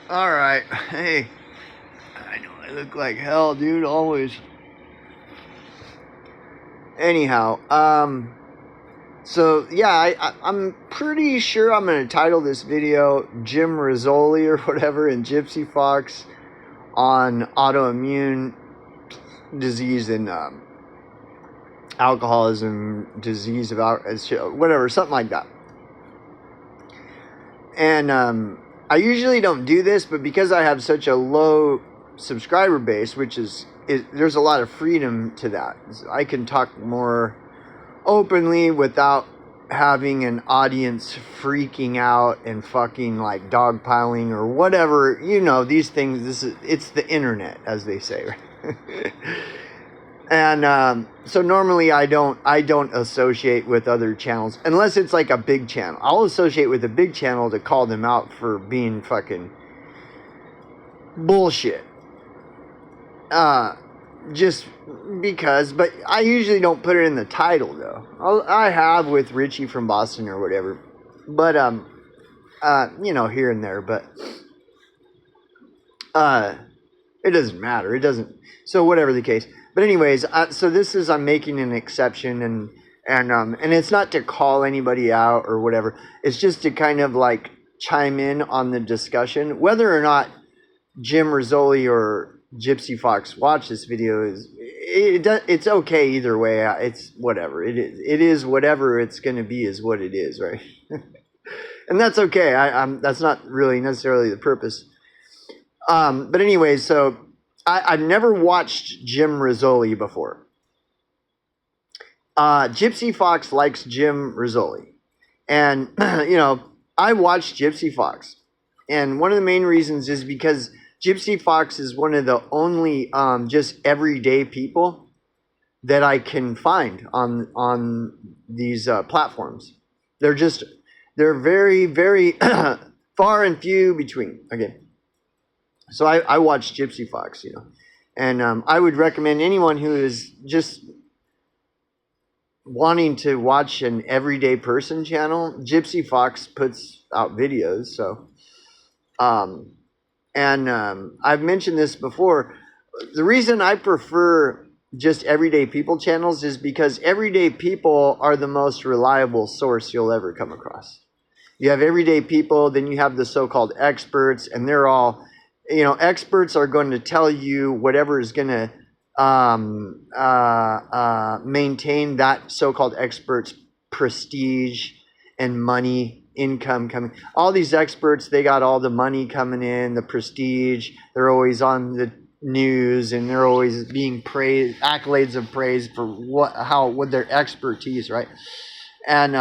Alright, hey, I know I look like hell, dude, always. Anyhow, so yeah, I'm pretty sure I'm going to title this video Jim Rizoli or whatever and Gypsy Foxx on autoimmune disease and alcoholism, disease of whatever, something like that. And I usually don't do this, but because I have such a low subscriber base, there's a lot of freedom to that. I can talk more openly without having an audience freaking out and fucking like dogpiling or whatever. You know, these things, it's the internet, as they say, right? And so normally I don't associate with other channels unless it's like a big channel. I'll associate with a big channel to call them out for being fucking bullshit. Just because, but I usually don't put it in the title though. I have with Richie from Boston or whatever, but you know, here and there, but it doesn't matter. It doesn't. So whatever the case. But anyways, so this is, I'm making an exception, and it's not to call anybody out or whatever. It's just to kind of like chime in on the discussion, whether or not Jim Rizoli or Gypsy Foxx watch this video it's okay either way. It's whatever it is. It is whatever it's going to be is what it is, right? And that's okay. That's not really necessarily the purpose. But anyways, so I've never watched Jim Rizoli before. Gypsy Foxx likes Jim Rizoli. And, you know, I watched Gypsy Foxx. And one of the main reasons is because Gypsy Foxx is one of the only just everyday people that I can find on these platforms. They're very, very far and few between, again. So I watch Gypsy Foxx, you know, and I would recommend anyone who is just wanting to watch an everyday person channel. Gypsy Foxx puts out videos, so I've mentioned this before. The reason I prefer just everyday people channels is because everyday people are the most reliable source you'll ever come across. You have everyday people, then you have the so-called experts, and they're all, you know, experts are going to tell you whatever is going to maintain that so-called expert's prestige and money, income coming. All these experts, they got all the money coming in, the prestige. They're always on the news, and they're always being praised, accolades of praise for what their expertise, right? And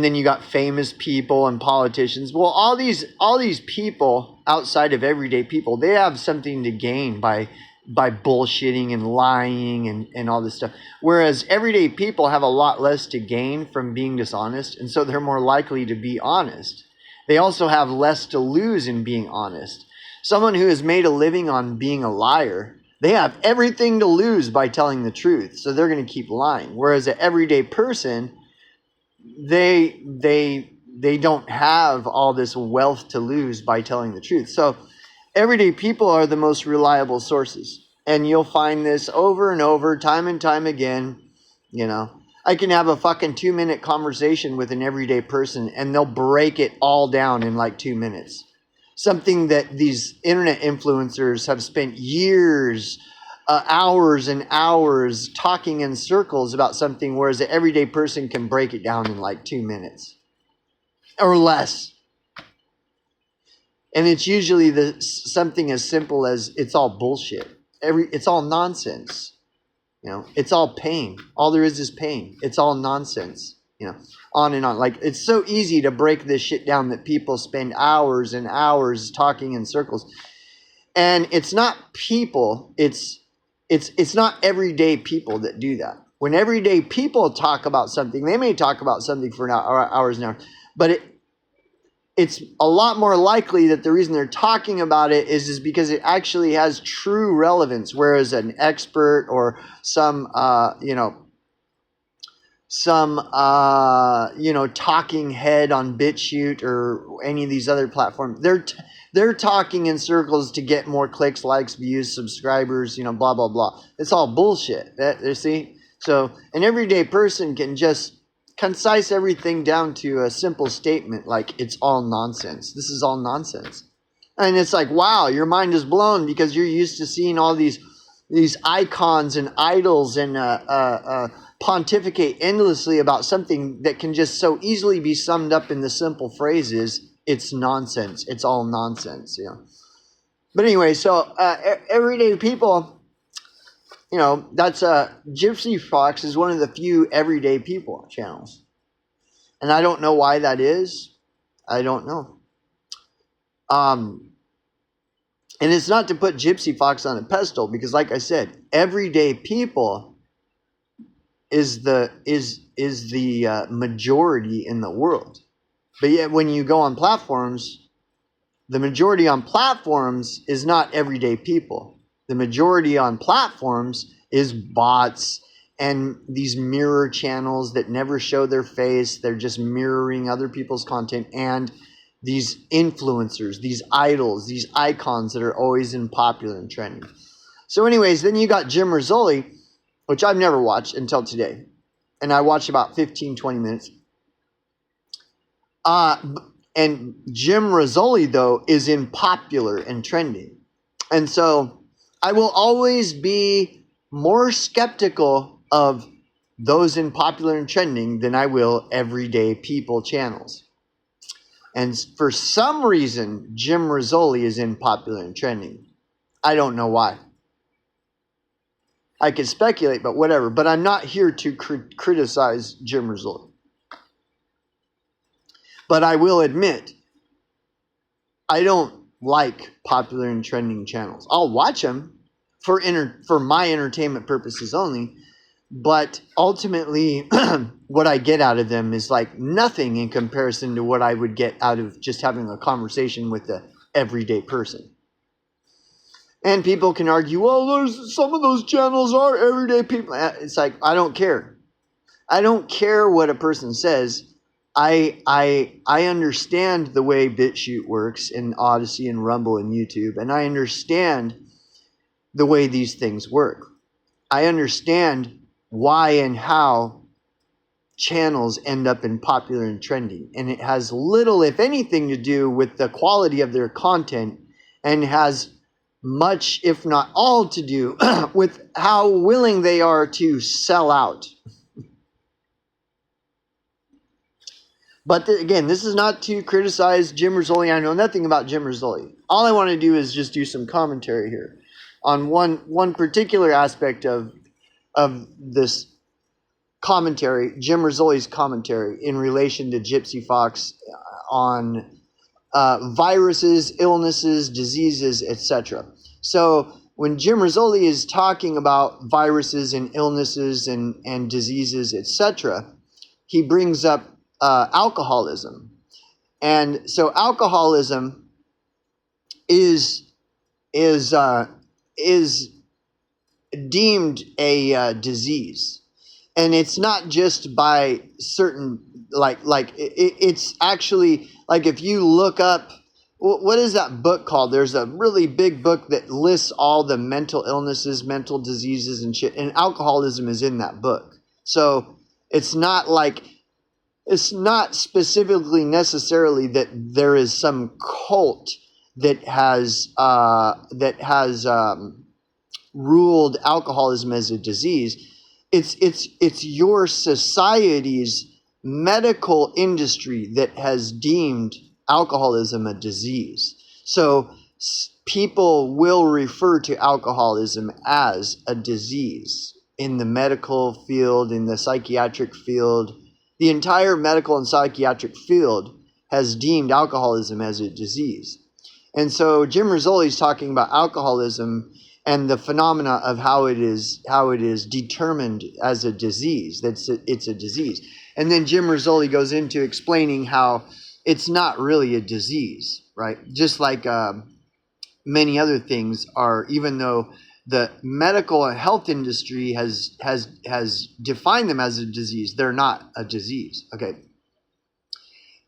then you got famous people and politicians. Well, all these people outside of everyday people, they have something to gain by bullshitting and lying and all this stuff. Whereas everyday people have a lot less to gain from being dishonest, and so they're more likely to be honest. They also have less to lose in being honest. Someone who has made a living on being a liar, they have everything to lose by telling the truth, so they're going to keep lying. Whereas an everyday person, they don't have all this wealth to lose by telling the truth. So everyday people are the most reliable sources. And you'll find this over and over, time and time again. You know, I can have a fucking 2-minute conversation with an everyday person and they'll break it all down in like 2 minutes. Something that these internet influencers have spent years, hours and hours talking in circles about something, whereas the everyday person can break it down in like 2 minutes or less. And it's usually something as simple as it's all bullshit. It's all nonsense. You know, it's all pain. All there is pain. It's all nonsense. You know, on and on. Like, it's so easy to break this shit down that people spend hours and hours talking in circles. And it's not people, it's not everyday people that do that. When everyday people talk about something, they may talk about something for hours and hours, but it's a lot more likely that the reason they're talking about it is because it actually has true relevance, whereas an expert or some some talking head on BitChute or any of these other platforms. They're talking in circles to get more clicks, likes, views, subscribers, blah blah blah. It's all bullshit. You see? So an everyday person can just concise everything down to a simple statement like it's all nonsense. This is all nonsense. And it's like, wow, your mind is blown because you're used to seeing all these icons and idols and pontificate endlessly about something that can just so easily be summed up in the simple phrases, it's nonsense. It's all nonsense, But anyway, so everyday people, that's Gypsy Foxx is one of the few everyday people channels. And I don't know why that is. I don't know. And it's not to put Gypsy Foxx on a pedestal because, like I said, everyday people is the majority in the world. But yet when you go on platforms, the majority on platforms is not everyday people. The majority on platforms is bots and these mirror channels that never show their face. They're just mirroring other people's content, and these influencers, these idols, these icons that are always in popular and trending. So anyways, then you got Jim Rizoli, which I've never watched until today. And I watched about 15, 20 minutes. And Jim Rizoli, though, is in popular and trending. And so I will always be more skeptical of those in popular and trending than I will everyday people channels. And for some reason, Jim Rizoli is in popular and trending. I don't know why. I could speculate, but whatever. But I'm not here to criticize Jim Rizoli. But I will admit, I don't like popular and trending channels. I'll watch them for my entertainment purposes only. But ultimately, what I get out of them is like nothing in comparison to what I would get out of just having a conversation with the everyday person. And people can argue, well, some of those channels are everyday people. It's like, I don't care. I don't care what a person says. I understand the way BitChute works and Odyssey and Rumble and YouTube, and I understand the way these things work. I understand why and how channels end up in popular and trending. And it has little, if anything, to do with the quality of their content, and has much, if not all, to do with how willing they are to sell out. But again, this is not to criticize Jim Rizoli. I know nothing about Jim Rizoli. All I want to do is just do some commentary here on one particular aspect of this commentary, Jim Rizzoli's commentary in relation to Gypsy Foxx on viruses, illnesses, diseases, etc. So when Jim Rizoli is talking about viruses and illnesses and diseases, etc., he brings up alcoholism. And so alcoholism is deemed a disease. And it's not just by certain, it's actually, like if you look up, what is that book called? There's a really big book that lists all the mental illnesses, mental diseases and shit. And alcoholism is in that book. So it's not specifically necessarily that there is some cult that has ruled alcoholism as a disease. It's your society's medical industry that has deemed alcoholism a disease. So people will refer to alcoholism as a disease in the medical field, in the psychiatric field. The entire medical and psychiatric field has deemed alcoholism as a disease. And so Jim Rizzoli is talking about alcoholism and the phenomena of how it is determined as a disease, it's a disease. And then Jim Rizzoli goes into explaining how it's not really a disease, right? Just like many other things are, even though the medical and health industry has defined them as a disease. They're not a disease. Okay.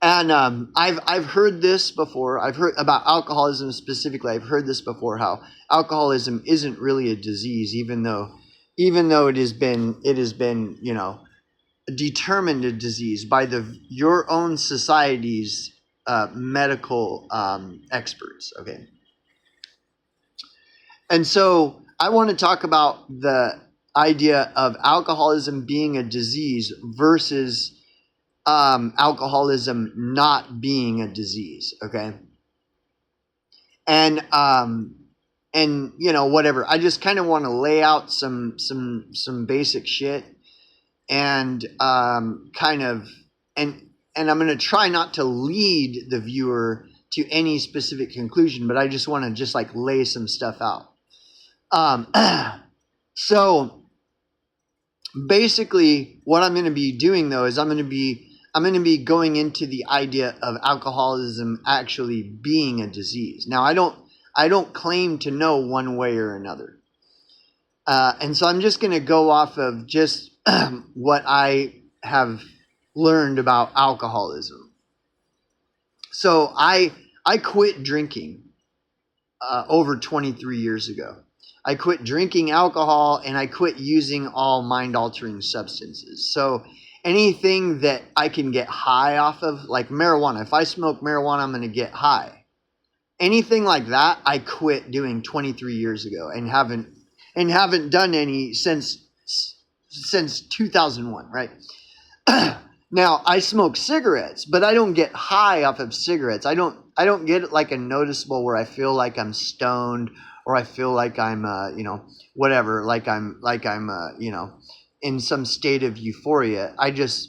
And I've heard this before. I've heard about alcoholism specifically. I've heard this before, how alcoholism isn't really a disease, even though it has been determined a disease by your own society's medical experts. Okay, and so I want to talk about the idea of alcoholism being a disease versus alcoholism not being a disease. Okay, and whatever. I just kind of want to lay out some basic shit, and kind of and I'm going to try not to lead the viewer to any specific conclusion, but I just want to just like lay some stuff out. So basically what I'm going to be doing though is I'm going to be going into the idea of alcoholism actually being a disease. Now I don't claim to know one way or another. And so I'm just going to go off of just what I have learned about alcoholism. So I quit drinking over 23 years ago. I quit drinking alcohol and I quit using all mind-altering substances. So anything that I can get high off of, like marijuana. If I smoke marijuana, I'm going to get high. Anything like that, I quit doing 23 years ago and haven't done any since 2001, right? Now, I smoke cigarettes, but I don't get high off of cigarettes. I don't get like a noticeable where I feel like I'm stoned or I feel like I'm whatever, like I'm in some state of euphoria. It's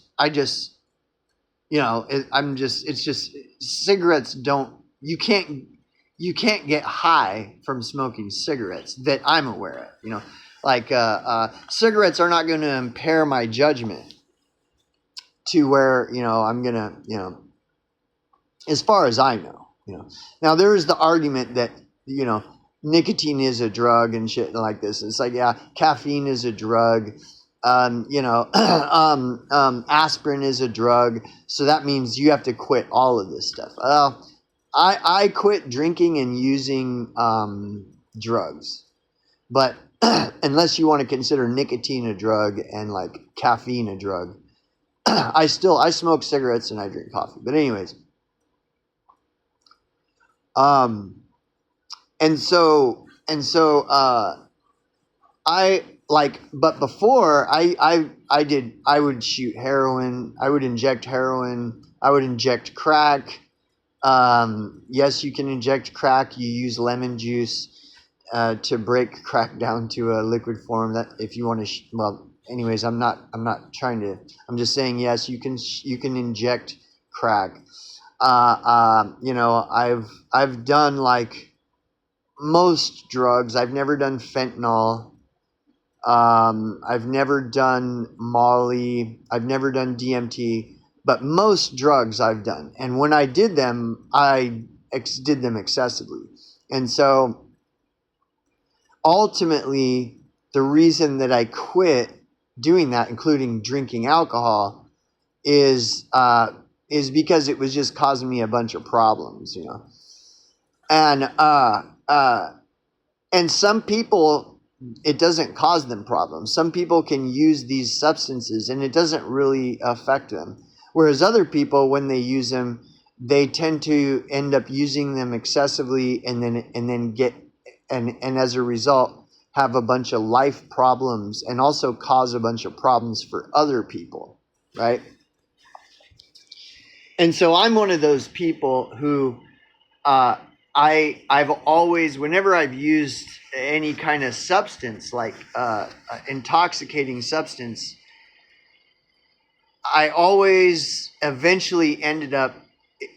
just cigarettes don't, you can't get high from smoking cigarettes that I'm aware of, like cigarettes are not going to impair my judgment to where, I'm going to, as far as I know, now there is the argument that, nicotine is a drug and shit like this. It's like, yeah, caffeine is a drug. Aspirin is a drug. So that means you have to quit all of this stuff. I quit drinking and using drugs, but unless you want to consider nicotine a drug and like caffeine a drug, I smoke cigarettes and I drink coffee. But anyways, but before I would shoot heroin, I would inject heroin, I would inject crack. Yes, you can inject crack. You use lemon juice to break crack down to a liquid form. That if you want to, anyways, I'm not trying to. I'm just saying yes, you can inject crack. I've done like most drugs. I've never done fentanyl. I've never done Molly. I've never done DMT. But most drugs I've done. And when I did them, I did them excessively. And so ultimately, the reason that I quit doing that, including drinking alcohol, is because it was just causing me a bunch of problems, And some people, it doesn't cause them problems. Some people can use these substances and it doesn't really affect them. Whereas other people, when they use them, they tend to end up using them excessively and then get and as a result have a bunch of life problems and also cause a bunch of problems for other people, right? And so I'm one of those people who I've always, whenever I've used any kind of substance, like intoxicating substance, I always eventually ended up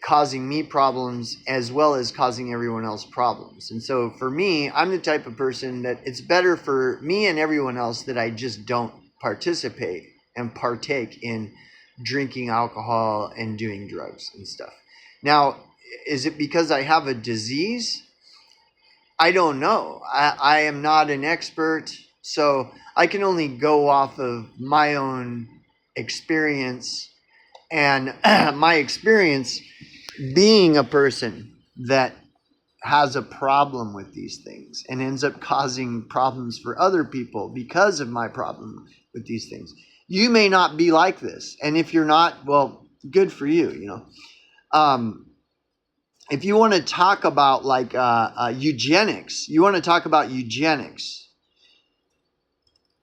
causing me problems as well as causing everyone else problems. And so for me, I'm the type of person that it's better for me and everyone else that I just don't participate and partake in drinking alcohol and doing drugs and stuff. Now, is it because I have a disease? I don't know. I am not an expert, so I can only go off of my own experience and my experience being a person that has a problem with these things and ends up causing problems for other people because of my problem with these things. You may not be like this, and if you're not, well, good for you, you know. If you want to talk about like eugenics, you want to talk about eugenics.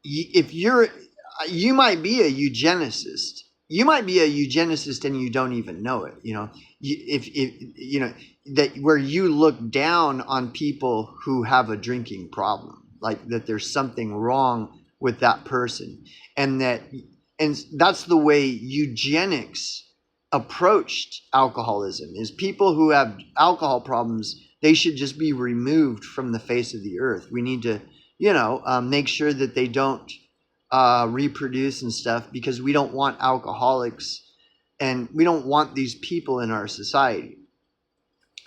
If you might be a eugenicist. You might be a eugenicist and you don't even know it. You know, if you know that where you look down on people who have a drinking problem, like that there's something wrong with that person, and that's the way eugenics approached alcoholism. Is people who have alcohol problems, they should just be removed from the face of the earth. We need to, make sure that they don't reproduce and stuff, because we don't want alcoholics and we don't want these people in our society.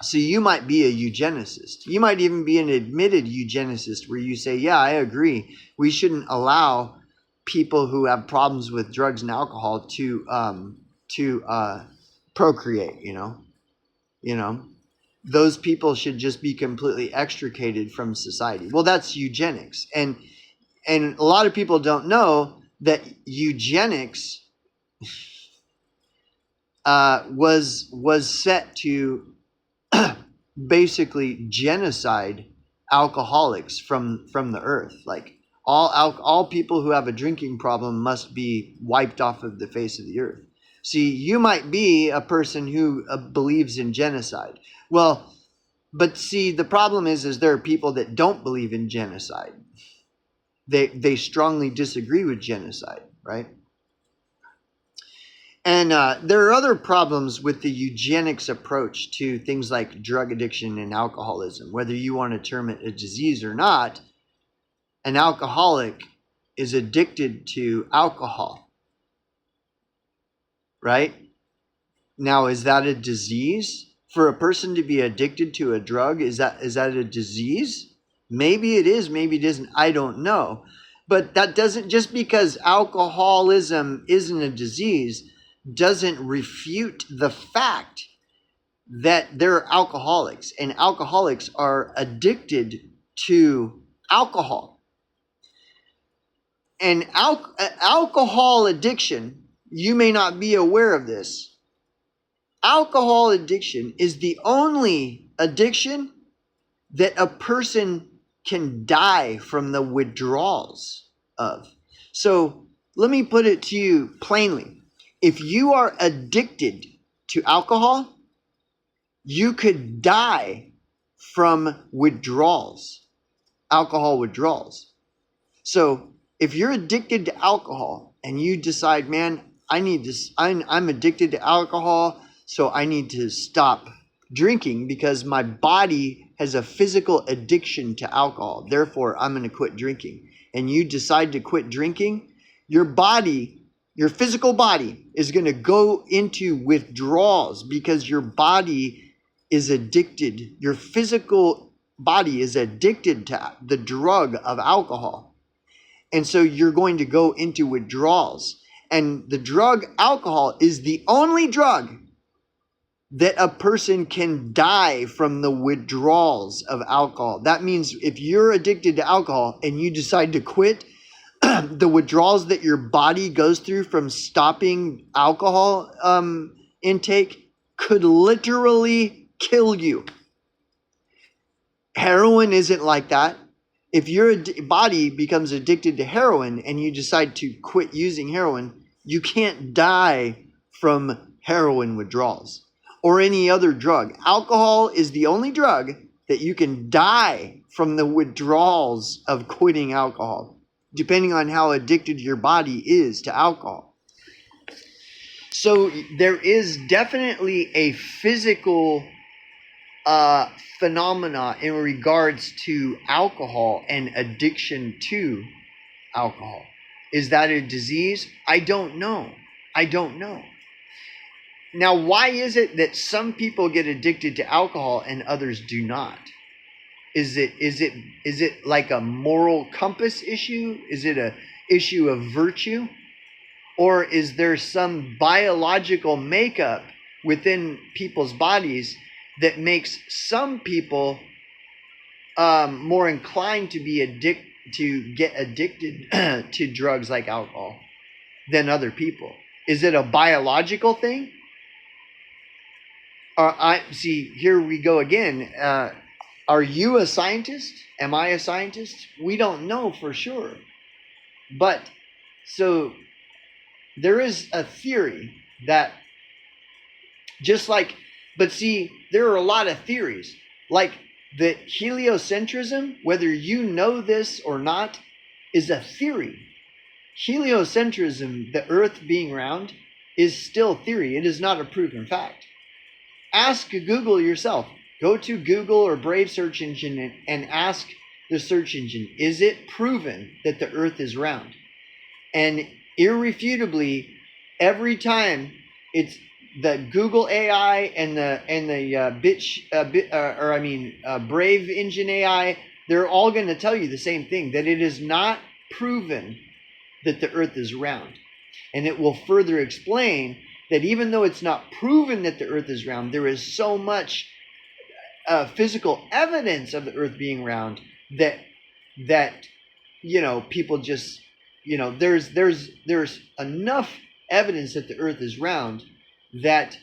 So you might be a eugenicist. You might even be an admitted eugenicist where you say, yeah, I agree. We shouldn't allow people who have problems with drugs and alcohol to procreate, those people should just be completely extricated from society. Well, that's eugenics. And a lot of people don't know that eugenics was set to basically genocide alcoholics from the earth. Like all people who have a drinking problem must be wiped off of the face of the earth. See, you might be a person who believes in genocide. Well, but see, the problem is there are people that don't believe in genocide. They strongly disagree with genocide, right? And there are other problems with the eugenics approach to things like drug addiction and alcoholism. Whether you want to term it a disease or not, an alcoholic is addicted to alcohol, right? Now, is that a disease? For a person to be addicted to a drug, is that a disease? Maybe it is, maybe it isn't. I don't know. But that doesn't, just because alcoholism isn't a disease, doesn't refute the fact that there are alcoholics, and alcoholics are addicted to alcohol. And alcohol addiction, you may not be aware of this. Alcohol addiction is the only addiction that a person can die from the withdrawals of. So let me put it to you plainly. If you are addicted to alcohol, you could die from withdrawals, alcohol withdrawals. So if you're addicted to alcohol and you decide, man, I'm addicted to alcohol, so I need to stop drinking because my body has a physical addiction to alcohol. Therefore, I'm going to quit drinking. And you decide to quit drinking, your physical body is going to go into withdrawals because your body is addicted. Your physical body is addicted to the drug of alcohol. And so you're going to go into withdrawals. And the drug alcohol is the only drug that a person can die from the withdrawals of alcohol. That means if you're addicted to alcohol and you decide to quit, the withdrawals that your body goes through from stopping alcohol intake could literally kill you. Heroin isn't like that. If your body becomes addicted to heroin and you decide to quit using heroin, you can't die from heroin withdrawals or any other drug. Alcohol is the only drug that you can die from the withdrawals of quitting alcohol, depending on how addicted your body is to alcohol. So there is definitely a physical phenomena in regards to alcohol and addiction to alcohol. Is that a disease? I don't know. Now, why is it that some people get addicted to alcohol and others do not? Is it like a moral compass issue? Is it a issue of virtue? Or is there some biological makeup within people's bodies that makes some people more inclined to get addicted to drugs like alcohol than other people? Is it a biological thing? Here we go again. Are you a scientist? Am I a scientist? We don't know for sure. But so there is a theory that there are a lot of theories. Like that heliocentrism, whether you know this or not, is a theory. Heliocentrism, the Earth being round, is still theory. It is not a proven fact. Ask Google yourself. Go to Google or Brave search engine and ask the search engine, is it proven that the Earth is round? And irrefutably, every time it's the Google AI and the Brave engine AI, they're all going to tell you the same thing, that it is not proven that the Earth is round. And it will further explain that even though it's not proven that the Earth is round, there is so much physical evidence of the Earth being round that people just there's enough evidence that the Earth is round that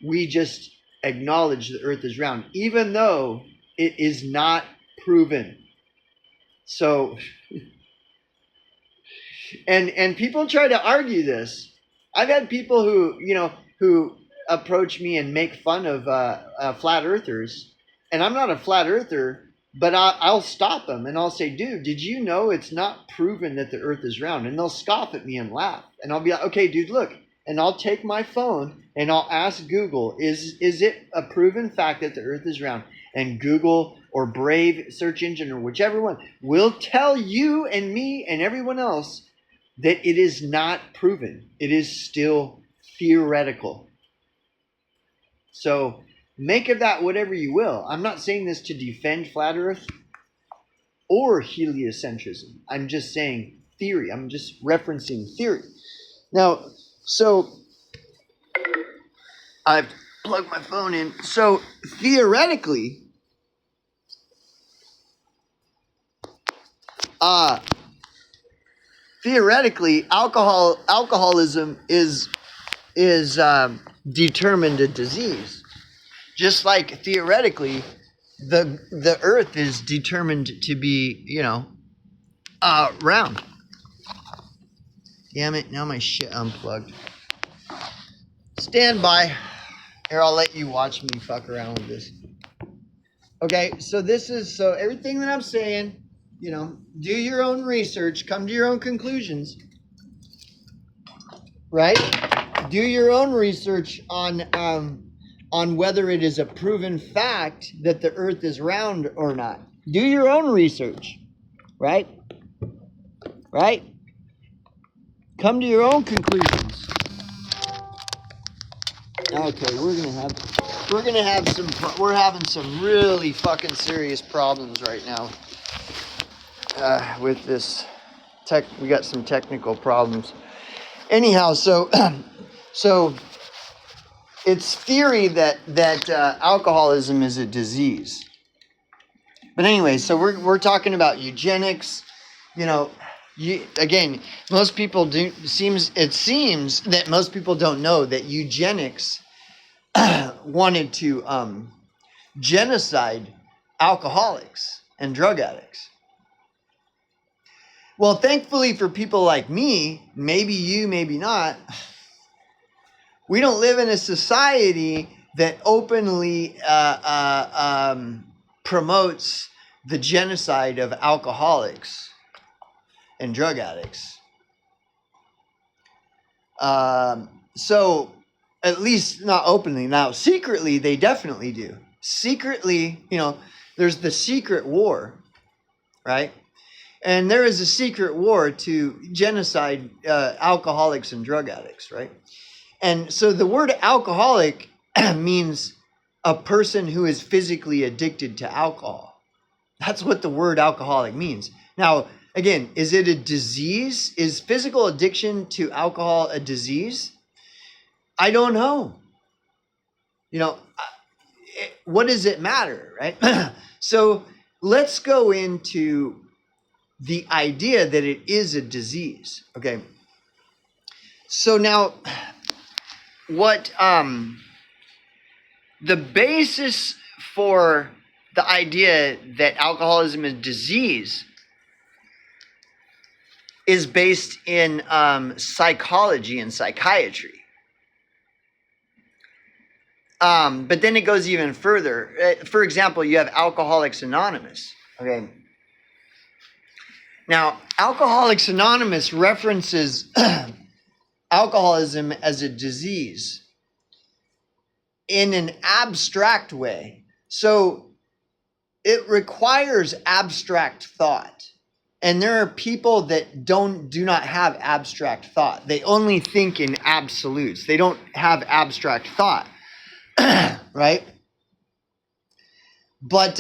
we just acknowledge the Earth is round, even though it is not proven. So, and people try to argue this. I've had people who approach me and make fun of flat earthers, and I'm not a flat earther, but I'll stop them and I'll say, dude, did you know it's not proven that the Earth is round? And they'll scoff at me and laugh, and I'll be like, okay, dude, look. And I'll take my phone and I'll ask Google, is it a proven fact that the Earth is round? And Google or Brave search engine or whichever one will tell you and me and everyone else that it is not proven. It is still theoretical. So make of that whatever you will. I'm not saying this to defend flat Earth or heliocentrism. I'm just saying theory. I'm just referencing theory. Now, so I've plugged my phone in. So theoretically, alcoholism is determined a disease. Just like theoretically, the Earth is determined to be, round. Damn it! Now my shit unplugged. Stand by. Here, I'll let you watch me fuck around with this. Okay, so everything that I'm saying, do your own research, come to your own conclusions, right? Do your own research on whether it is a proven fact that the Earth is round or not. Do your own research, right? Right? Come to your own conclusions. Okay, we're having some really fucking serious problems right now with this tech. We got some technical problems. Anyhow, so it's theory that alcoholism is a disease. But anyway, so we're talking about eugenics. Again, most people seems that most people don't know that eugenics wanted to genocide alcoholics and drug addicts. Well, thankfully for people like me, maybe you, maybe not, we don't live in a society that openly promotes the genocide of alcoholics and drug addicts. So, at least not openly. Now, secretly, they definitely do. Secretly, there's the secret war, right? And there is a secret war to genocide alcoholics and drug addicts, right? And so the word alcoholic means a person who is physically addicted to alcohol. That's what the word alcoholic means. Now, again, is it a disease? Is physical addiction to alcohol a disease? I don't know. What does it matter, right? So let's go into the idea that it is a disease. Okay. So now, what the basis for the idea that alcoholism is a disease is based in psychology and psychiatry. But then it goes even further. For example, you have Alcoholics Anonymous. Okay. Now, Alcoholics Anonymous references alcoholism as a disease in an abstract way. So it requires abstract thought. And there are people that do not have abstract thought. They only think in absolutes. They don't have abstract thought. Right? But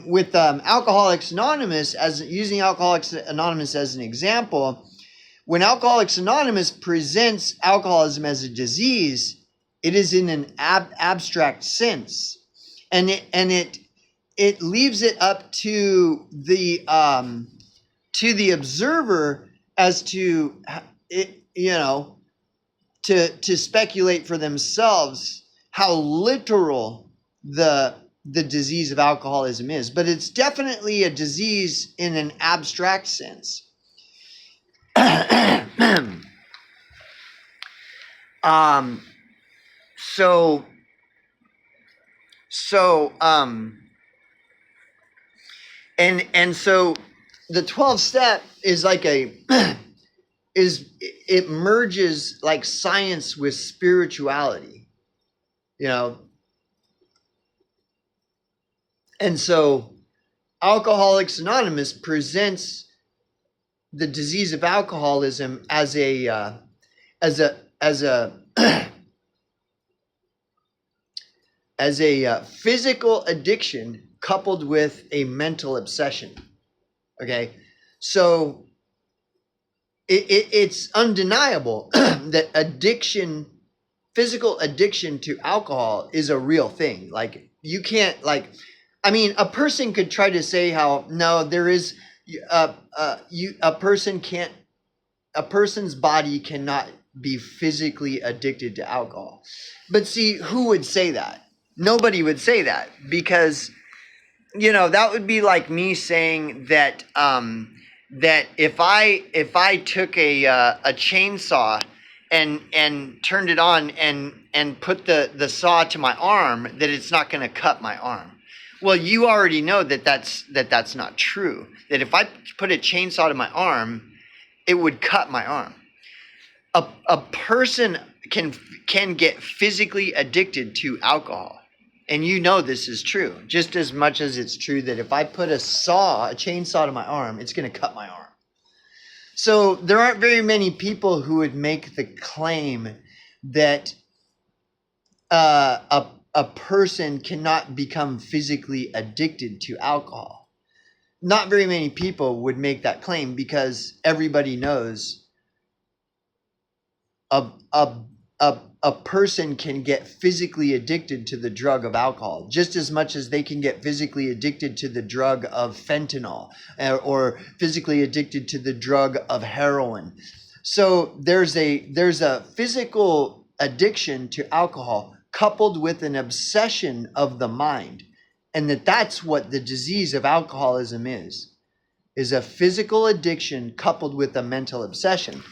with Alcoholics Anonymous, as using Alcoholics Anonymous as an example, when Alcoholics Anonymous presents alcoholism as a disease, it is in an abstract sense, and it leaves it up to the observer as to it, to speculate for themselves how literal the disease of alcoholism is. But it's definitely a disease in an abstract sense. So the 12 step is like it merges like science with spirituality, and so Alcoholics Anonymous presents the disease of alcoholism as a physical addiction coupled with a mental obsession. Okay, so it's undeniable that physical addiction to alcohol is a real thing. Like, you can't, a person could try to say how, no, there is, a person's body cannot be physically addicted to alcohol. But see, who would say that? Nobody would say that, because, that would be like me saying that, that if I took a chainsaw and turned it on and put the saw to my arm, that it's not going to cut my arm. Well, you already know that's not true. That if I put a chainsaw to my arm, it would cut my arm. A person can get physically addicted to alcohol. And this is true, just as much as it's true that if I put a chainsaw to my arm, it's going to cut my arm. So there aren't very many people who would make the claim that a person cannot become physically addicted to alcohol. Not very many people would make that claim, because everybody knows a person can get physically addicted to the drug of alcohol just as much as they can get physically addicted to the drug of fentanyl, or physically addicted to the drug of heroin. So there's a physical addiction to alcohol coupled with an obsession of the mind, and that's what the disease of alcoholism is a physical addiction coupled with a mental obsession.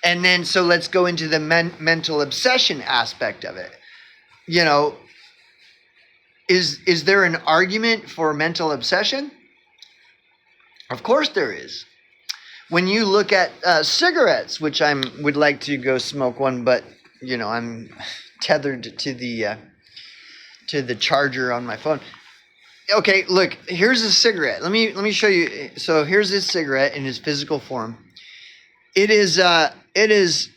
And then, so let's go into the mental obsession aspect of it. Is there an argument for mental obsession? Of course there is. When you look at cigarettes, which I would like to go smoke one, but I'm tethered to the charger on my phone. Okay, look, here's a cigarette. Let me show you. So here's this cigarette in its physical form. It is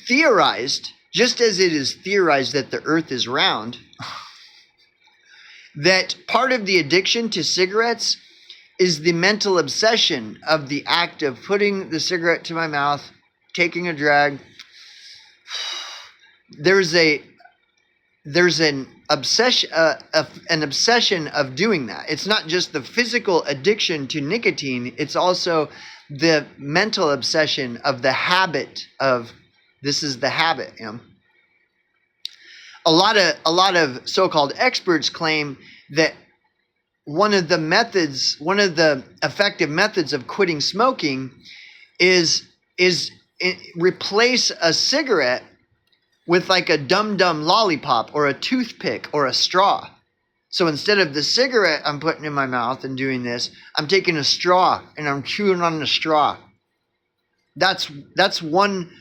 theorized, just as it is theorized that the earth is round, that part of the addiction to cigarettes is the mental obsession of the act of putting the cigarette to my mouth, taking a drag. There's an obsession of doing that. It's not just the physical addiction to nicotine, it's also the mental obsession of the habit of, this is the habit. A lot of so-called experts claim that one of the effective methods of quitting smoking is replace a cigarette with like a dum-dum lollipop or a toothpick or a straw. So instead of the cigarette I'm putting in my mouth and doing this, I'm taking a straw and I'm chewing on the straw. That's one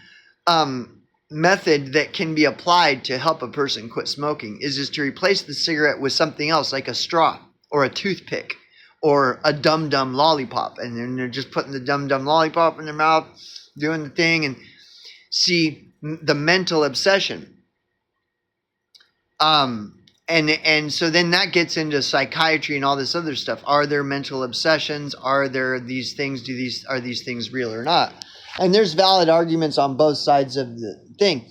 method that can be applied to help a person quit smoking, is to replace the cigarette with something else like a straw or a toothpick or a dum-dum lollipop. And then they're just putting the dum-dum lollipop in their mouth, doing the thing, and see the mental obsession. And so then that gets into psychiatry and all this other stuff. Are there mental obsessions? Are there these things? Are these things real or not? And there's valid arguments on both sides of the thing.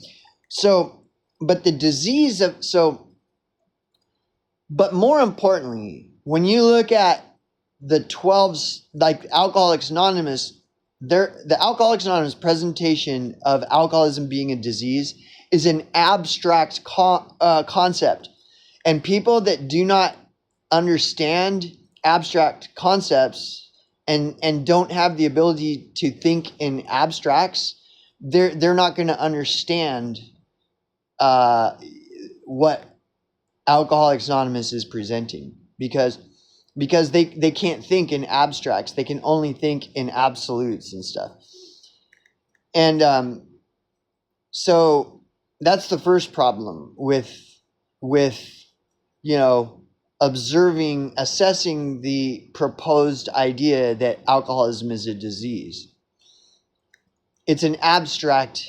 So, but the disease of, but more importantly, when you look at the 12s, like Alcoholics Anonymous, the Alcoholics Anonymous presentation of alcoholism being a disease is an abstract concept. And people that do not understand abstract concepts and don't have the ability to think in abstracts, they're not going to understand what Alcoholics Anonymous is presenting, because they can't think in abstracts. They can only think in absolutes and stuff. And so that's the first problem with assessing the proposed idea that alcoholism is a disease. It's an abstract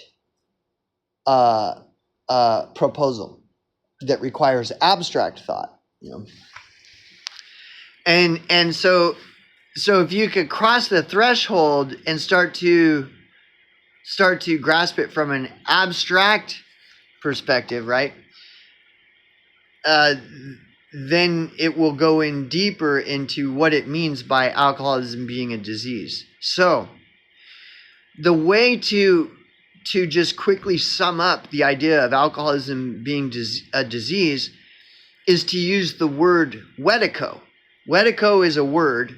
proposal that requires abstract thought, And so if you could cross the threshold and start to grasp it from an abstract perspective, right? Then it will go in deeper into what it means by alcoholism being a disease. So the way to just quickly sum up the idea of alcoholism being a disease is to use the word wedico. Wedico is a word,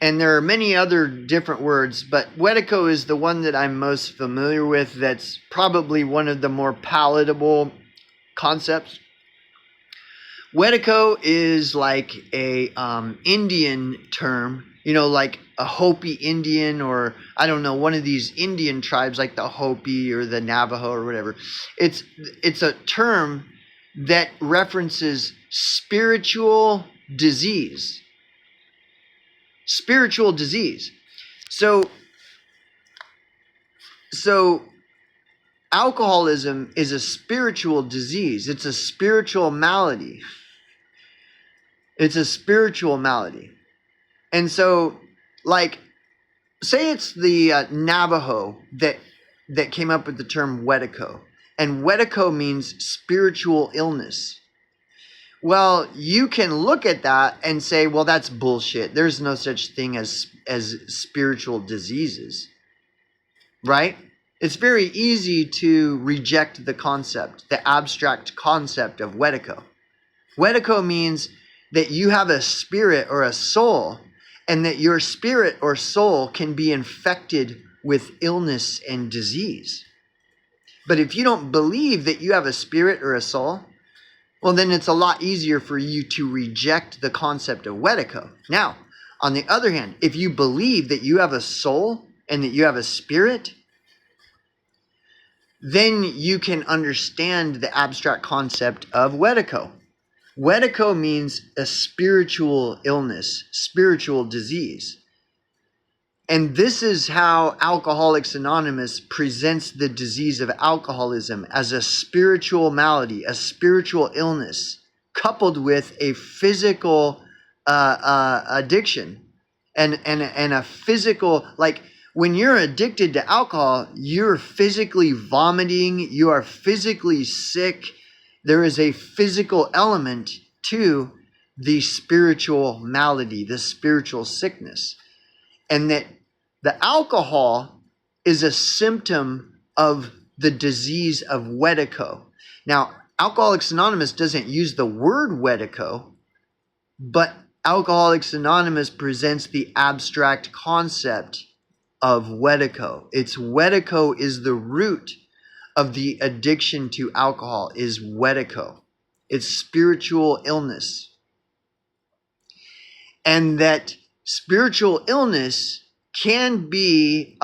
and there are many other different words, but wedico is the one that I'm most familiar with. That's probably one of the more palatable concepts. Wedico is like a Indian term, like a Hopi Indian, or I don't know, one of these Indian tribes like the Hopi or the Navajo or whatever. It's a term that references spiritual disease. Spiritual disease. So alcoholism is a spiritual disease. It's a spiritual malady. It's a spiritual malady. And so, like, say it's the Navajo that came up with the term wedico. And wedico means spiritual illness. Well, you can look at that and say, well, that's bullshit. There's no such thing as spiritual diseases. Right? It's very easy to reject the concept, the abstract concept of wedico. Wedico means that you have a spirit or a soul, and that your spirit or soul can be infected with illness and disease. But if you don't believe that you have a spirit or a soul, well, then it's a lot easier for you to reject the concept of wedico. Now, on the other hand, if you believe that you have a soul and that you have a spirit, then you can understand the abstract concept of wedico. Wedico means a spiritual illness, spiritual disease. And this is how Alcoholics Anonymous presents the disease of alcoholism, as a spiritual malady, a spiritual illness. coupled with a physical addiction and a physical, like when you're addicted to alcohol, you're physically vomiting, you are physically sick. There is a physical element to the spiritual malady, the spiritual sickness. And that the alcohol is a symptom of the disease of Wedico. Now, Alcoholics Anonymous doesn't use the word Wedico, but Alcoholics Anonymous presents the abstract concept of Wedico. It's Wedico is the root of the addiction to alcohol, is Wedico. It's spiritual illness. And that spiritual illness can be,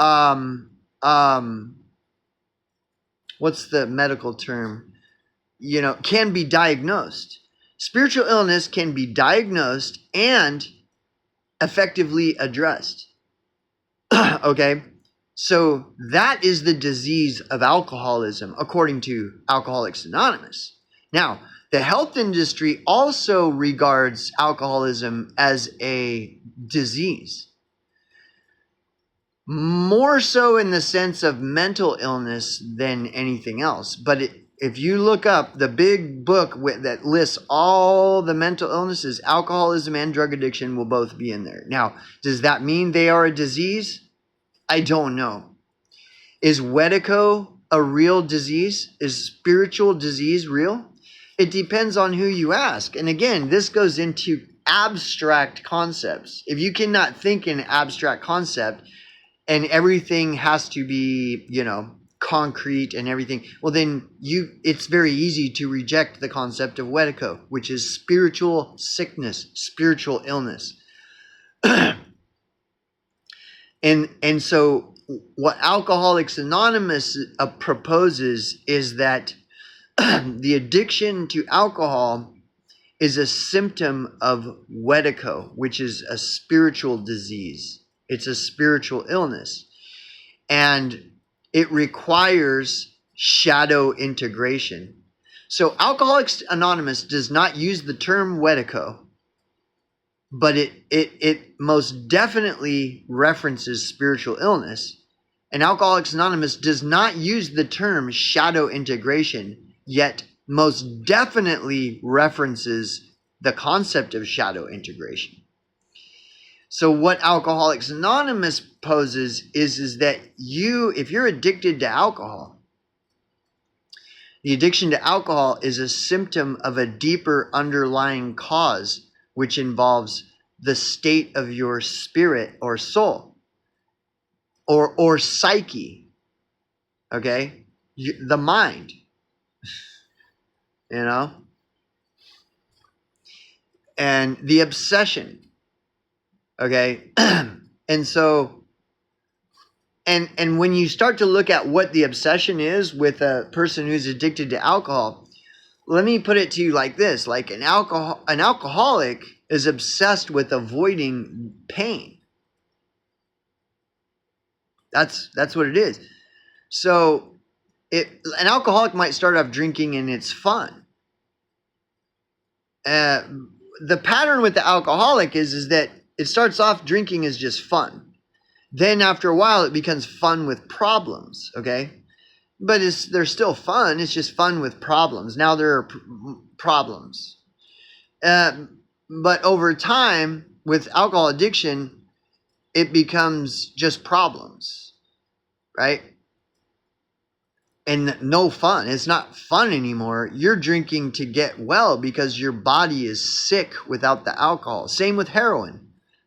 what's the medical term? Can be diagnosed. Spiritual illness can be diagnosed and effectively addressed. Okay? So that is the disease of alcoholism, according to Alcoholics Anonymous. Now, the health industry also regards alcoholism as a disease. More so in the sense of mental illness than anything else. But if you look up the big book that lists all the mental illnesses, alcoholism and drug addiction will both be in there. Now, does that mean they are a disease? I don't know. Is Wedico a real disease? Is spiritual disease real? It depends on who you ask. And again, this goes into abstract concepts. If you cannot think in abstract concept and everything has to be, concrete and everything, well then it's very easy to reject the concept of Wedico, which is spiritual sickness, spiritual illness. And so what Alcoholics Anonymous proposes is that the addiction to alcohol is a symptom of Wedico, which is a spiritual disease. It's a spiritual illness. And it requires shadow integration. So Alcoholics Anonymous does not use the term Wedico, but it most definitely references spiritual illness. And Alcoholics Anonymous does not use the term shadow integration, yet most definitely references the concept of shadow integration. So what Alcoholics Anonymous poses is that if you're addicted to alcohol, the addiction to alcohol is a symptom of a deeper underlying cause, which involves the state of your spirit or soul or psyche, okay? The mind, and the obsession. Okay. And so, and when you start to look at what the obsession is with a person who's addicted to alcohol, let me put it to you like this, like an alcoholic is obsessed with avoiding pain. That's what it is. So an alcoholic might start off drinking and it's fun. The pattern with the alcoholic is that it starts off drinking is just fun. Then after a while, it becomes fun with problems, okay? But they're still fun. It's just fun with problems. Now there are problems. But over time, with alcohol addiction, it becomes just problems, right? And no fun. It's not fun anymore. You're drinking to get well because your body is sick without the alcohol. Same with heroin.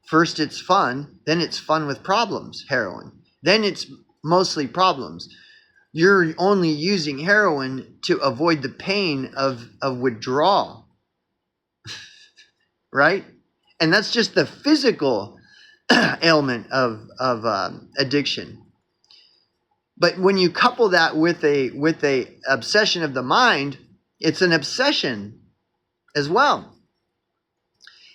First it's fun, then it's fun with problems, heroin. Then it's mostly problems. You're only using heroin to avoid the pain of withdrawal, right? And that's just the physical ailment of addiction. But when you couple that with a obsession of the mind, it's an obsession as well.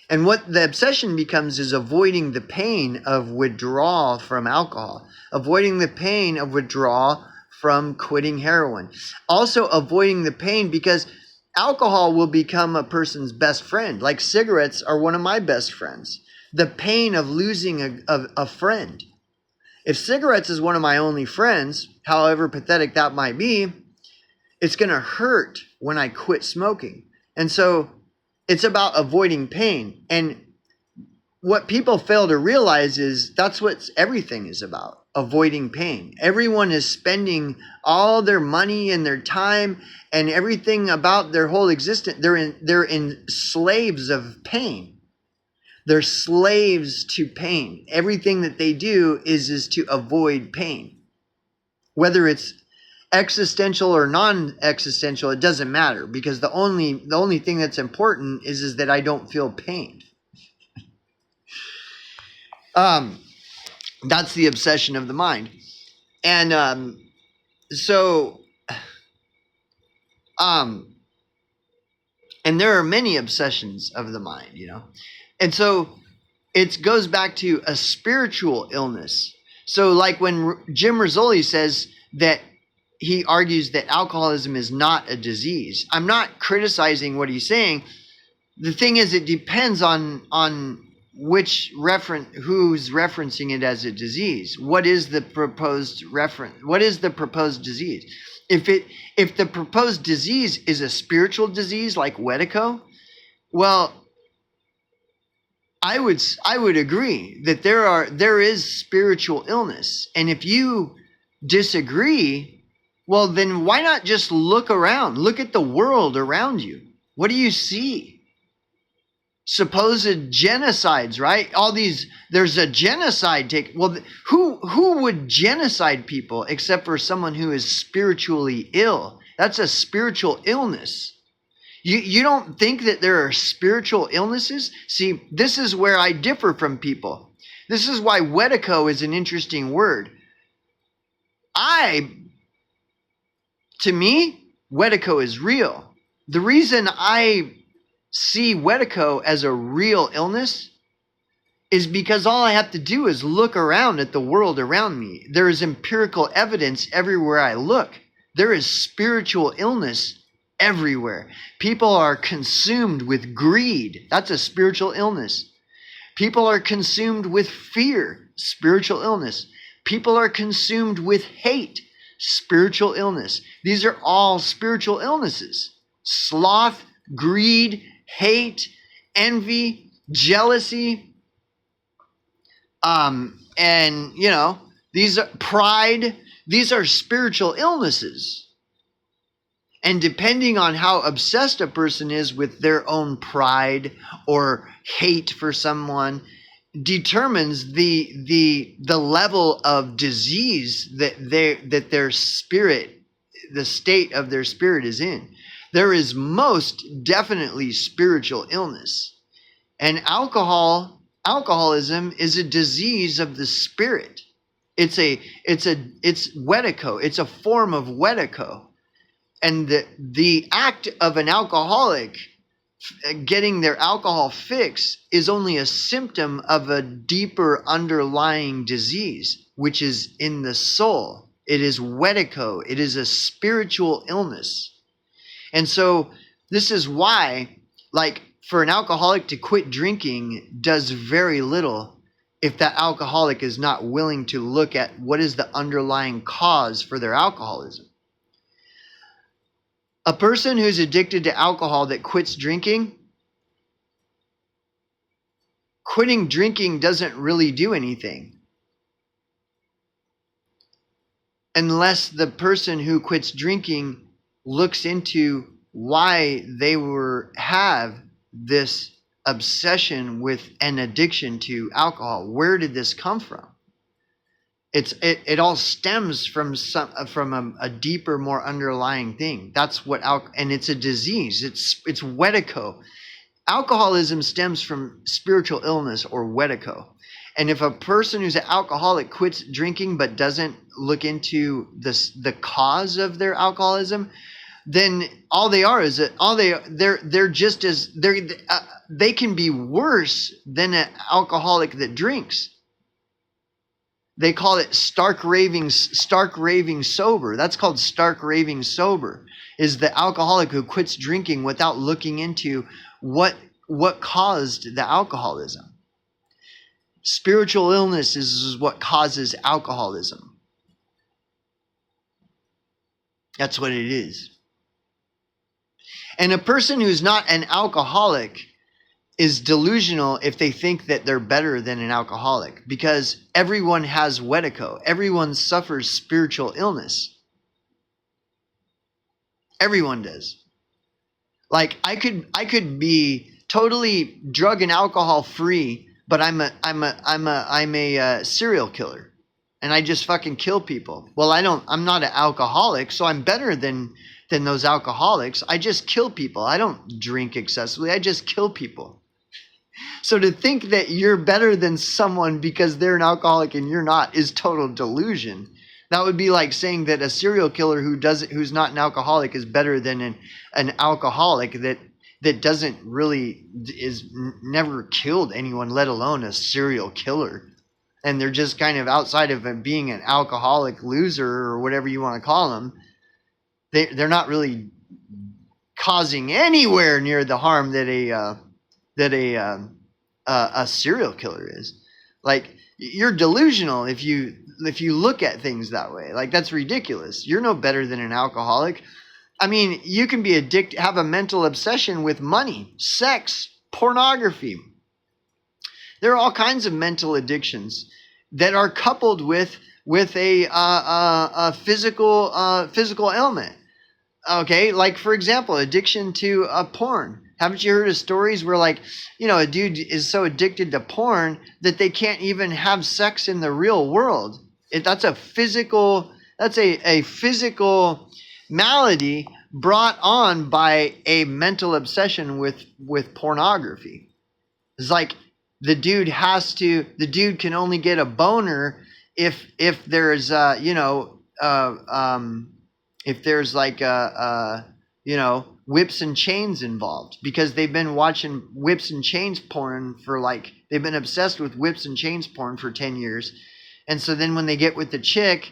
And what the obsession becomes is avoiding the pain of withdrawal from alcohol, avoiding the pain of withdrawal from quitting heroin. Also avoiding the pain because alcohol will become a person's best friend. Like cigarettes are one of my best friends. The pain of losing a friend. If cigarettes is one of my only friends, however pathetic that might be, it's going to hurt when I quit smoking. And so it's about avoiding pain. And what people fail to realize is that's what everything is about, avoiding pain. Everyone is spending all their money and their time and everything about their whole existence. They're in slaves of pain. They're slaves to pain. Everything that they do is to avoid pain. Whether it's existential or non-existential, it doesn't matter, because the only thing that's important is that I don't feel pain. That's the obsession of the mind. And and there are many obsessions of the mind, and so it goes back to a spiritual illness. So like when Jim Rizoli says that he argues that alcoholism is not a disease, I'm not criticizing what he's saying. The thing is, it depends on which who's referencing it as a disease. What is the proposed reference? What is the proposed disease? If the proposed disease is a spiritual disease like Wedico, well, I would agree that there is spiritual illness. And if you disagree, well, then why not just look around? Look at the world around you. What do you see? Supposed genocides, right? There's a genocide well, who would genocide people except for someone who is spiritually ill? That's a spiritual illness. You don't think that there are spiritual illnesses? See, this is where I differ from people. This is why Wedico is an interesting word. To me, Wedico is real. The reason I see Wedico as a real illness is because all I have to do is look around at the world around me. There is empirical evidence everywhere I look. There is spiritual illness everywhere. People are consumed with greed. That's a spiritual illness. People are consumed with fear. Spiritual illness. People are consumed with hate. Spiritual illness. These are all spiritual illnesses. Sloth, greed, hate, envy, jealousy, and these are pride. These are spiritual illnesses. And depending on how obsessed a person is with their own pride or hate for someone, determines the level of disease that their spirit, the state of their spirit is in. There is most definitely spiritual illness. And alcoholism is a disease of the spirit. It's Wedico. It's a form of Wedico. And the act of an alcoholic getting their alcohol fix is only a symptom of a deeper underlying disease, which is in the soul. It is Wedico. It is a spiritual illness. And so this is why, like, for an alcoholic to quit drinking does very little if that alcoholic is not willing to look at what is the underlying cause for their alcoholism. A person who's addicted to alcohol that quits drinking, quitting drinking doesn't really do anything. Unless the person who quits drinking looks into why they have this obsession with an addiction to alcohol. Where did this come from? It all stems from a deeper, more underlying thing. That's what and it's a disease. It's Wedico. Alcoholism stems from spiritual illness or Wedico. And if a person who's an alcoholic quits drinking but doesn't look into the cause of their alcoholism, then all they are is they're just as they can be worse than an alcoholic that drinks. They call it stark raving sober. That's called stark raving sober, is the alcoholic who quits drinking without looking into what caused the alcoholism. Spiritual illness is what causes alcoholism. That's what it is. And a person who's not an alcoholic is delusional if they think that they're better than an alcoholic, because everyone has Wedico. Everyone suffers spiritual illness. Everyone does. Like I could be totally drug and alcohol free, but I'm a serial killer, and I just fucking kill people. Well, I'm not an alcoholic, so I'm better than those alcoholics. I just kill people. I don't drink excessively. I just kill people. So to think that you're better than someone because they're an alcoholic and you're not is total delusion. That would be like saying that a serial killer who's not an alcoholic is better than an alcoholic that doesn't really never killed anyone, let alone a serial killer. And they're just kind of outside of being an alcoholic loser or whatever you want to call them. They're not really causing anywhere near the harm that a serial killer is. Like, you're delusional if you look at things that way. Like, that's ridiculous. You're no better than an alcoholic. I mean, you can be have a mental obsession with money, sex, pornography. There are all kinds of mental addictions that are coupled with a physical ailment. Okay, like for example, addiction to porn. Haven't you heard of stories where, like, a dude is so addicted to porn that they can't even have sex in the real world? That's a physical malady brought on by a mental obsession with pornography. It's like the dude can only get a boner if there's if there's like whips and chains involved, because they've been watching whips and chains porn they've been obsessed with whips and chains porn for 10 years. And so then when they get with the chick,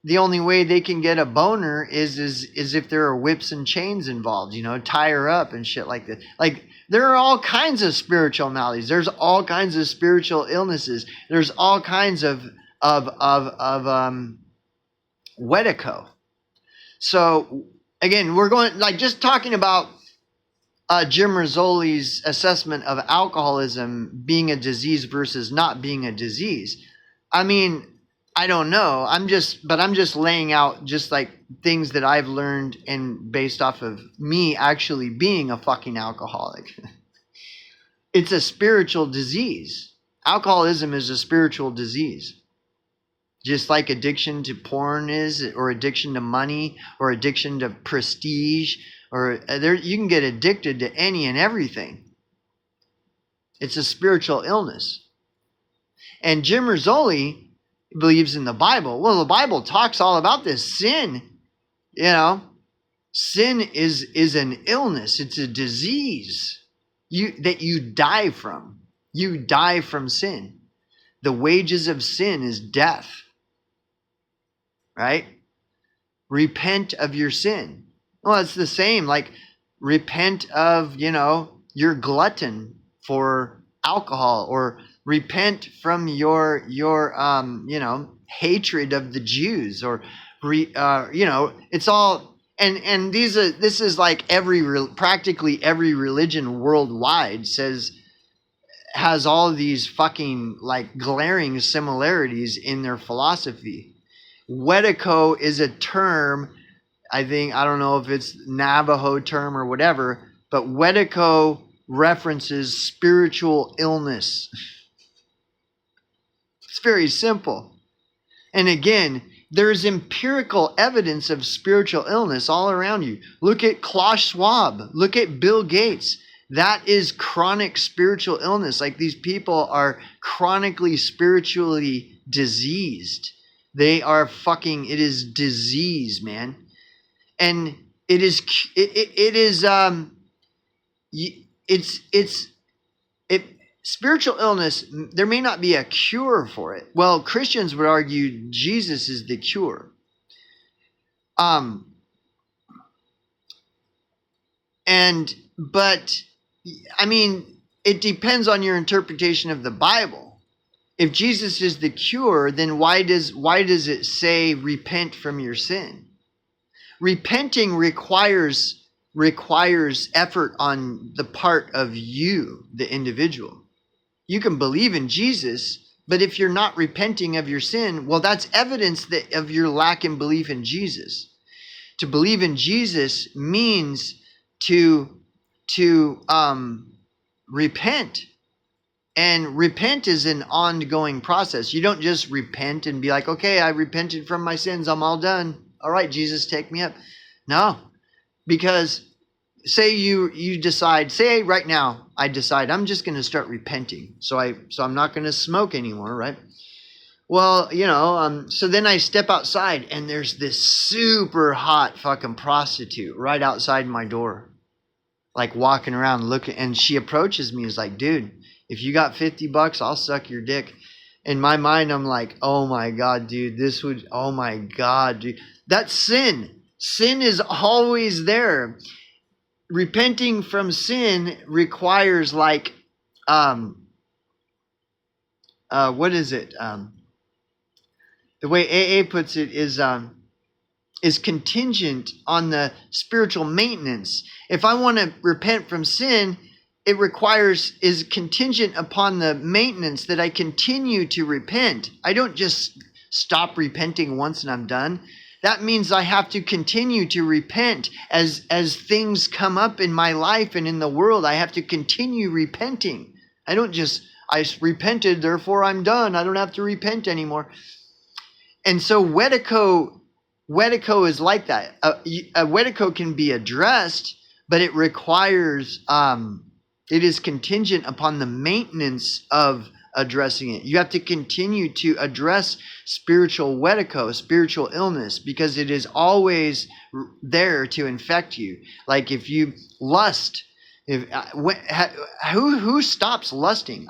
the only way they can get a boner is if there are whips and chains involved, tie her up and shit like that. Like, there are all kinds of spiritual maladies. There's all kinds of spiritual illnesses. There's all kinds of Wedico. So again, we're going, like, just talking about Jim Rizoli's assessment of alcoholism being a disease versus not being a disease. I mean, I don't know. I'm just laying out just like things that I've learned and based off of me actually being a fucking alcoholic. It's a spiritual disease. Alcoholism is a spiritual disease. Just like addiction to porn is, or addiction to money, or addiction to prestige, or you can get addicted to any and everything. It's a spiritual illness. And Jim Rizoli believes in the Bible. Well, the Bible talks all about this. Sin, sin is an illness. It's a disease that you die from. You die from sin. The wages of sin is death. Right? Repent of your sin. Well, it's the same. Like, repent of, your glutton for alcohol, or repent from your hatred of the Jews, or it's all, and this is like practically every religion worldwide has all these fucking like glaring similarities in their philosophy. Wedico is a term, I don't know if it's Navajo term or whatever, but Wedico references spiritual illness. It's very simple. And again, there's empirical evidence of spiritual illness all around you. Look at Klaus Schwab. Look at Bill Gates. That is chronic spiritual illness. Like, these people are chronically spiritually diseased. They are it is disease, man. And spiritual illness, there may not be a cure for it. Well, Christians would argue Jesus is the cure. But I mean, it depends on your interpretation of the Bible. If Jesus is the cure, then why does it say repent from your sin? Repenting requires effort on the part of you, the individual. You can believe in Jesus, but if you're not repenting of your sin, well, that's evidence of your lack in belief in Jesus. To believe in Jesus means to repent. And repent is an ongoing process. You don't just repent and be like, okay, I repented from my sins. I'm all done. All right, Jesus, take me up. No, because say you decide, say right now, I decide I'm just going to start repenting. So I'm not going to smoke anymore, right? Well, so then I step outside and there's this super hot fucking prostitute right outside my door, like walking around looking, and she approaches me, is like, dude, if you got $50, I'll suck your dick. In my mind, I'm like, oh my God, dude, oh my God, dude. That's sin. Sin is always there. Repenting from sin requires what is it? The way AA puts it is contingent on the spiritual maintenance. If I want to repent from sin, it is contingent upon the maintenance that I continue to repent. I don't just stop repenting once and I'm done. That means I have to continue to repent as things come up in my life and in the world. I have to continue repenting. I repented, therefore I'm done. I don't have to repent anymore. And so wedico is like that. A wedico can be addressed, but it requires, it is contingent upon the maintenance of addressing it. You have to continue to address spiritual illness, because it is always there to infect you. Like if you lust, who stops lusting?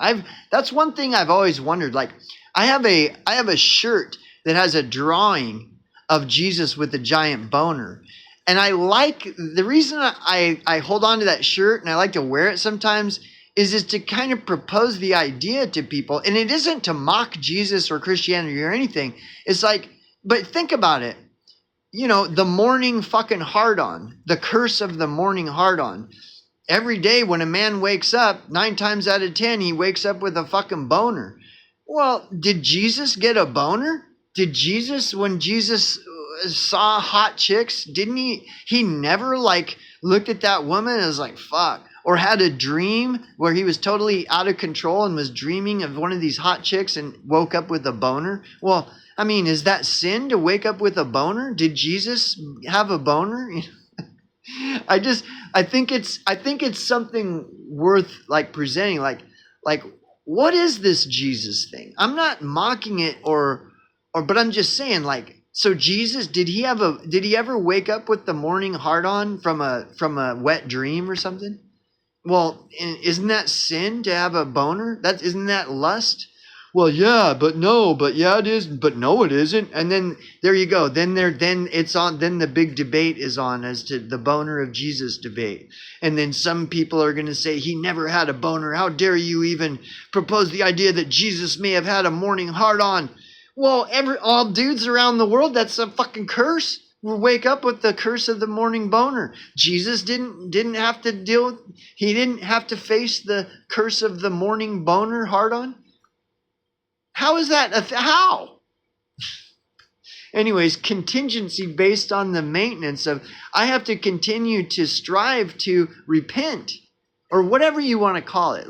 That's one thing I've always wondered. Like I have a shirt that has a drawing of Jesus with a giant boner. And the reason I hold on to that shirt and I like to wear it sometimes is to kind of propose the idea to people. And it isn't to mock Jesus or Christianity or anything. It's like, but think about it. The morning fucking hard-on, the curse of the morning hard-on. Every day when a man wakes up, 9 times out of 10, he wakes up with a fucking boner. Well, did Jesus get a boner? When Jesus saw hot chicks, didn't he never looked at that woman and was like, fuck, or had a dream where he was totally out of control and was dreaming of one of these hot chicks and woke up with a boner? Well, I mean, is that sin to wake up with a boner? Did Jesus have a boner? I think it's something worth presenting, like what is this Jesus thing? I'm not mocking it but I'm just saying, so Jesus, did he ever wake up with the morning hard-on from a wet dream or something? Well, isn't that sin to have a boner? Isn't that lust? Well, yeah, but no, but yeah, it is, but no, it isn't. And then there you go. Then it's on. Then the big debate is on as to the boner of Jesus debate. And then some people are going to say he never had a boner. How dare you even propose the idea that Jesus may have had a morning hard-on? Well, all dudes around the world, that's a fucking curse. Will wake up with the curse of the morning boner. Jesus didn't have to he didn't have to face the curse of the morning boner hard-on. How is that? How? Anyways, contingency based on the maintenance of, I have to continue to strive to repent, or whatever you want to call it.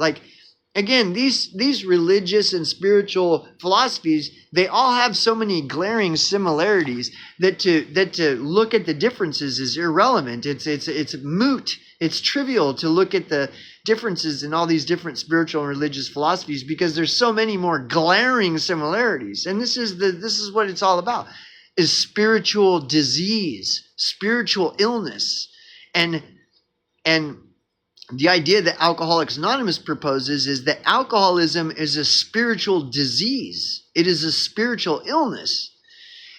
Again, these religious and spiritual philosophies, they all have so many glaring similarities that to look at the differences is irrelevant. It's moot. It's trivial to look at the differences in all these different spiritual and religious philosophies, because there's so many more glaring similarities. And this is what it's all about, is spiritual disease, spiritual illness. And the idea that Alcoholics Anonymous proposes is that alcoholism is a spiritual disease. It is a spiritual illness.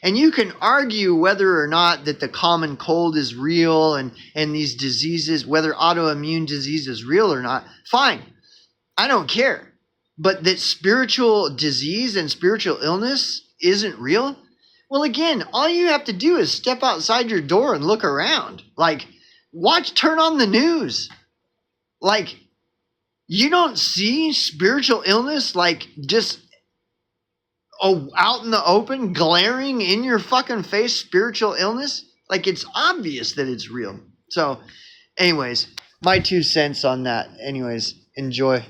And you can argue whether or not that the common cold is real and these diseases, whether autoimmune disease is real or not. Fine. I don't care. But that spiritual disease and spiritual illness isn't real? Well, again, all you have to do is step outside your door and look around. Like, turn on the news. Like, you don't see spiritual illness like just out in the open, glaring in your fucking face, spiritual illness? Like, it's obvious that it's real. So, anyways, my 2 cents on that. Anyways, enjoy.